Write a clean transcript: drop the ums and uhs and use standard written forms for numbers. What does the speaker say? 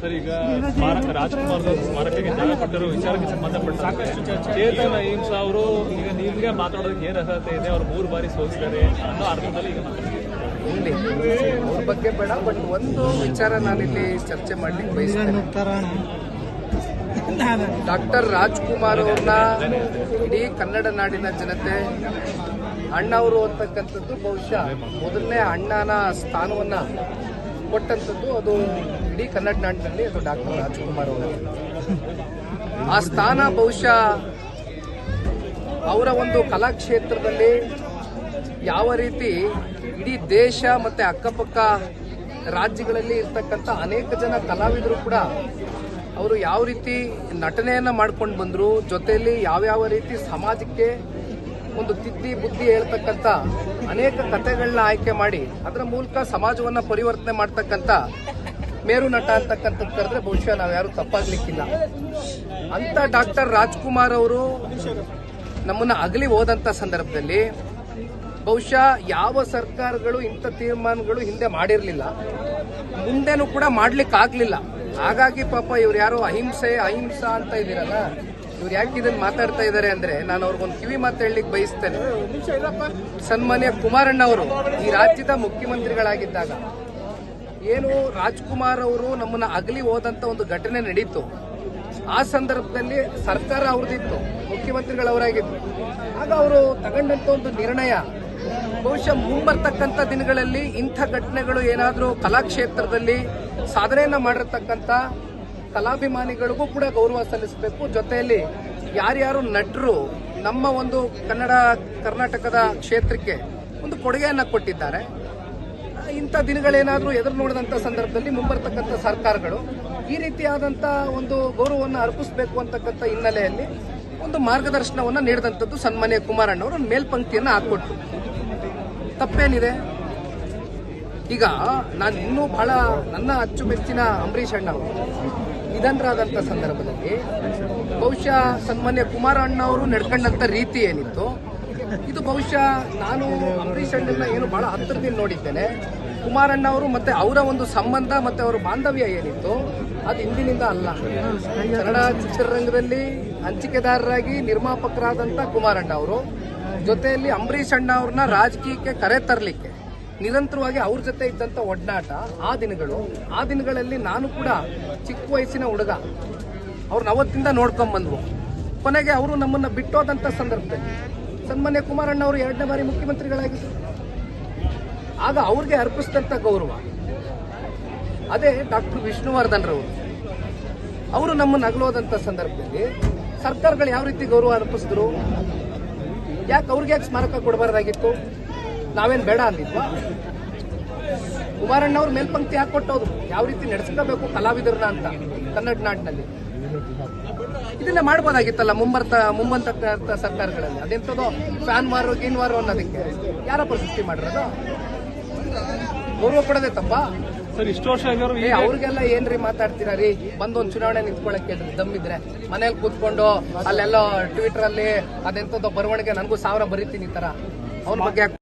Sir, ಈಗ ರಾಜ್ಕುಮಾರ್ ಸ್ಮಾರಕಕ್ಕೆ ಜಾಗ ಕೊಟ್ಟಿರೋ ವಿಚಾರಕ್ಕೆ ಸಂಬಂಧಪಟ್ಟಂತೆ ಚೇತನ್ ಅಹಿಂಸಾ ಅವರು ಈಗ ನಿಮ್ಗೆ ಮಾತಾಡೋದಕ್ಕೆ ಏನು ಅರ್ಹತೆ ಇದೆ, ಅವ್ರು 3 ಬಾರಿ ಸೋಲಿಸ್ತಾರೆ ಅನ್ನೋ ಅರ್ಥದಲ್ಲಿ ಈಗ ಅವ್ರ ಬಗ್ಗೆ ಬೇಡ. ಬಟ್ ಒಂದು ವಿಚಾರ ನಾನಿಲ್ಲಿ ಚರ್ಚೆ ಮಾಡ್ಲಿಕ್ಕೆ ಬಯಸ್ತೇನೆ. ಡಾಕ್ಟರ್ ರಾಜ್ಕುಮಾರ್ ಅವ್ರನ್ನ ಇಡೀ ಕನ್ನಡ ನಾಡಿನ ಜನತೆ ಅಣ್ಣವರು ಅಂತಕ್ಕಂಥದ್ದು ಬಹುಶಃ ಮೊದಲನೇ ಅಣ್ಣನ ಸ್ಥಾನವನ್ನ ಕೊಟ್ಟಂಥದ್ದು ಅದು ಇಡೀ ಕನ್ನಡ ನಾಡಿನಲ್ಲಿ ಅದು ಡಾಕ್ಟರ್ ರಾಜ್ಕುಮಾರ್ ಅವರು. ಆ ಸ್ಥಾನ ಬಹುಶಃ ಅವರ ಒಂದು ಕಲಾಕ್ಷೇತ್ರದಲ್ಲಿ ಯಾವ ರೀತಿ ಇಡೀ ದೇಶ ಮತ್ತೆ ಅಕ್ಕಪಕ್ಕ ರಾಜ್ಯಗಳಲ್ಲಿ ಇರ್ತಕ್ಕಂಥ ಅನೇಕ ಜನ ಕಲಾವಿದರು ಕೂಡ ಅವರು ಯಾವ ರೀತಿ ನಟನೆಯನ್ನ ಮಾಡ್ಕೊಂಡು ಬಂದ್ರು, ಜೊತೆಯಲ್ಲಿ ಯಾವ್ಯಾವ ರೀತಿ ಸಮಾಜಕ್ಕೆ ಒಂದು ತಿದ್ದಿ ಬುದ್ಧಿ ಹೇಳ್ತಕ್ಕಂಥ ಅನೇಕ ಕಥೆಗಳನ್ನ ಆಯ್ಕೆ ಮಾಡಿ ಅದರ ಮೂಲಕ ಸಮಾಜವನ್ನ ಪರಿವರ್ತನೆ ಮಾಡ್ತಕ್ಕಂಥ ಮೇರು ನಟ ಅಂತಕ್ಕಂಥದ್ದು ಕರೆದ್ರೆ ಬಹುಶಃ ನಾವ್ಯಾರು ತಪ್ಪಾಗ್ಲಿಕ್ಕಿಲ್ಲ. ಅಂತ ಡಾಕ್ಟರ್ ರಾಜ್ಕುಮಾರ್ ಅವರು ನಮ್ಮನ್ನ ಅಗಲಿ ಹೋದಂತ ಸಂದರ್ಭದಲ್ಲಿ ಬಹುಶಃ ಯಾವ ಸರ್ಕಾರಗಳು ಇಂಥ ತೀರ್ಮಾನಗಳು ಹಿಂದೆ ಮಾಡಿರಲಿಲ್ಲ, ಮುಂದೆನೂ ಕೂಡ ಮಾಡ್ಲಿಕ್ಕೆ ಆಗ್ಲಿಲ್ಲ. ಹಾಗಾಗಿ ಪಾಪ ಇವ್ರು ಯಾರೋ ಅಹಿಂಸಾ ಅಂತ ಇದ್ದೀರಲ್ಲ, ಇವ್ರು ಯಾಕೆ ಇದನ್ನ ಮಾತಾಡ್ತಾ ಇದ್ದಾರೆ ಅಂದ್ರೆ ನಾನು ಅವ್ರಿಗೊಂದು ಕಿವಿ ಮಾತು ಹೇಳಲಿಕ್ಕೆ ಬಯಸ್ತೇನೆ. ಸನ್ಮಾನ್ಯ ಕುಮಾರಣ್ಣ ಅವರು ಈ ರಾಜ್ಯದ ಮುಖ್ಯಮಂತ್ರಿಗಳಾಗಿದ್ದಾಗ ಏನು ರಾಜ್ಕುಮಾರ್ ಅವರು ನಮ್ಮನ್ನ ಅಗಲಿ ಹೋದಂತ ಒಂದು ಘಟನೆ ನಡೀತು. ಆ ಸಂದರ್ಭದಲ್ಲಿ ಸರ್ಕಾರ ಅವ್ರದಿತ್ತು, ಮುಖ್ಯಮಂತ್ರಿಗಳವರಾಗಿತ್ತು. ಆಗ ಅವರು ತಗೊಂಡಂತ ಒಂದು ನಿರ್ಣಯ ಬಹುಶಃ ಮುಂಬರ್ತಕ್ಕಂಥ ದಿನಗಳಲ್ಲಿ ಇಂಥ ಘಟನೆಗಳು ಏನಾದರೂ ಕಲಾಕ್ಷೇತ್ರದಲ್ಲಿ ಸಾಧನೆಯನ್ನ ಮಾಡಿರ್ತಕ್ಕಂಥ ಕಲಾಭಿಮಾನಿಗಳಿಗೂ ಕೂಡ ಗೌರವ ಸಲ್ಲಿಸಬೇಕು. ಜೊತೆಯಲ್ಲಿ ಯಾರ್ಯಾರು ನಟರು ನಮ್ಮ ಒಂದು ಕರ್ನಾಟಕದ ಕ್ಷೇತ್ರಕ್ಕೆ ಒಂದು ಕೊಡುಗೆಯನ್ನ ಕೊಟ್ಟಿದ್ದಾರೆ, ಇಂಥ ದಿನಗಳೇನಾದರೂ ಎದುರು ನೋಡಿದಂಥ ಸಂದರ್ಭದಲ್ಲಿ ಮುಂಬರ್ತಕ್ಕಂಥ ಸರ್ಕಾರಗಳು ಈ ರೀತಿಯಾದಂಥ ಒಂದು ಗೌರವವನ್ನು ಅರ್ಪಿಸಬೇಕು ಅಂತಕ್ಕಂಥ ಹಿನ್ನೆಲೆಯಲ್ಲಿ ಒಂದು ಮಾರ್ಗದರ್ಶನವನ್ನು ನೀಡಿದಂಥದ್ದು ಸನ್ಮಾನ್ಯ ಕುಮಾರಣ್ಣವರು ಒಂದು ಮೇಲ್ಪಂಕ್ತಿಯನ್ನು ಹಾಕೊಟ್ರು. ತಪ್ಪೇನಿದೆ? ಈಗ ನಾನು ಇನ್ನೂ ಬಹಳ ನನ್ನ ಅಚ್ಚುಮೆಚ್ಚಿನ ಅಂಬರೀಷ್ ಅಣ್ಣ ಅವರು ನಿಧನರಾದಂಥ ಸಂದರ್ಭದಲ್ಲಿ ಬಹುಶಃ ಸನ್ಮಾನ್ಯ ಕುಮಾರಣ್ಣ ಅವರು ನಡ್ಕೊಂಡಂಥ ರೀತಿ ಏನಿತ್ತು, ಇದು ಬಹುಶಃ ನಾನು ಅಂಬರೀಷ್ ಅಣ್ಣನ ಏನು ಬಹಳ ಹತ್ತಿರದಿಂದ ನೋಡಿದ್ದೇನೆ. ಕುಮಾರಣ್ಣ ಅವರು ಮತ್ತೆ ಅವರ ಒಂದು ಸಂಬಂಧ ಮತ್ತೆ ಅವರ ಬಾಂಧವ್ಯ ಏನಿತ್ತು ಅದು ಇಂದಿನಿಂದ ಅಲ್ಲ. ಕನ್ನಡ ಚಿತ್ರರಂಗದಲ್ಲಿ ಹಂಚಿಕೆದಾರರಾಗಿ ನಿರ್ಮಾಪಕರಾದಂಥ ಕುಮಾರಣ್ಣ ಅವರು ಜೊತೆಯಲ್ಲಿ ಅಂಬರೀಷ್ ಅಣ್ಣ ಅವ್ರನ್ನ ರಾಜಕೀಯಕ್ಕೆ ಕರೆ ತರಲಿಕ್ಕೆ ನಿರಂತರವಾಗಿ ಅವ್ರ ಜೊತೆ ಇದ್ದಂಥ ಒಡನಾಟ ಆ ದಿನಗಳಲ್ಲಿ ನಾನು ಕೂಡ ಚಿಕ್ಕ ವಯಸ್ಸಿನ ಹುಡುಗ, ಅವ್ರನ್ನ ಅವತ್ತಿಂದ ನೋಡ್ಕೊಂಡ್ಬಂದ್ವು. ಕೊನೆಗೆ ಅವರು ನಮ್ಮನ್ನ ಬಿಟ್ಟೋದಂಥ ಸಂದರ್ಭದಲ್ಲಿ ಸನ್ಮಾನ್ಯ ಕುಮಾರಣ್ಣ ಅವರು 2ನೇ ಬಾರಿ ಮುಖ್ಯಮಂತ್ರಿಗಳಾಗಿದ್ದರು. ಆಗ ಅವ್ರಿಗೆ ಅರ್ಪಿಸಿದಂಥ ಗೌರವ ಅದೇ ಡಾಕ್ಟರ್ ವಿಷ್ಣುವರ್ಧನ್ ರವರು. ಅವರು ನಮ್ಮನ್ನು ಅಗಲೋದಂಥ ಸಂದರ್ಭದಲ್ಲಿ ಸರ್ಕಾರಗಳು ಯಾವ ರೀತಿ ಗೌರವ ಅರ್ಪಿಸಿದ್ರು? ಯಾಕೆ ಅವ್ರಿಗೆ ಸ್ಮಾರಕ ಕೊಡಬಾರ್ದಾಗಿತ್ತು? ನಾವೇನು ಬೇಡ ಅಂದಿದ್ವಾ? ಕುಮಾರಣ್ಣ ಅವ್ರ ಮೇಲ್ಪಂಕ್ತಿ ಯಾಕೆ ಕೊಟ್ಟೋದು, ಯಾವ ರೀತಿ ನಡೆಸ್ಕೋಬೇಕು ಕಲಾವಿದರನ್ನ ಅಂತ ಕನ್ನಡ ನಾಡಿನಲ್ಲಿ ಇದನ್ನ ಮಾಡ್ಬೋದಾಗಿತ್ತಲ್ಲ ಮುಂಬಂತ ಸರ್ಕಾರಗಳಲ್ಲಿ. ಅದೆಂತದೋ ಫ್ಯಾನ್ ವಾರು ಗೀನ್ ವಾರು ಅನ್ನೋದಕ್ಕೆ ಯಾರಪ್ಪ ಸೃಷ್ಟಿ ಮಾಡಿರೋದು? ಗೌರವ ಕೊಡೋದೇ ತಪ್ಪ ಸರ್? ಇಷ್ಟು ವರ್ಷ ಅವ್ರಿಗೆಲ್ಲ ಏನ್ರಿ ಮಾತಾಡ್ತೀರಾ ರೀ? ಬಂದೊಂದು ಚುನಾವಣೆ ನಿಂತ್ಕೊಳಕ್ ಕೇಳ್ರಿ, ದಮ್ಮಿದ್ರೆ ಮನೇಲಿ ಕೂತ್ಕೊಂಡು ಅಲ್ಲೆಲ್ಲ ಟ್ವಿಟರ್ ಅಲ್ಲಿ ಅದೆಂತದೋ ಬರವಣಿಗೆ ನನಗೂ 1000 ಬರೀತೀನಿ ಈ ತರ ಅವ್ರ ಬಗ್ಗೆ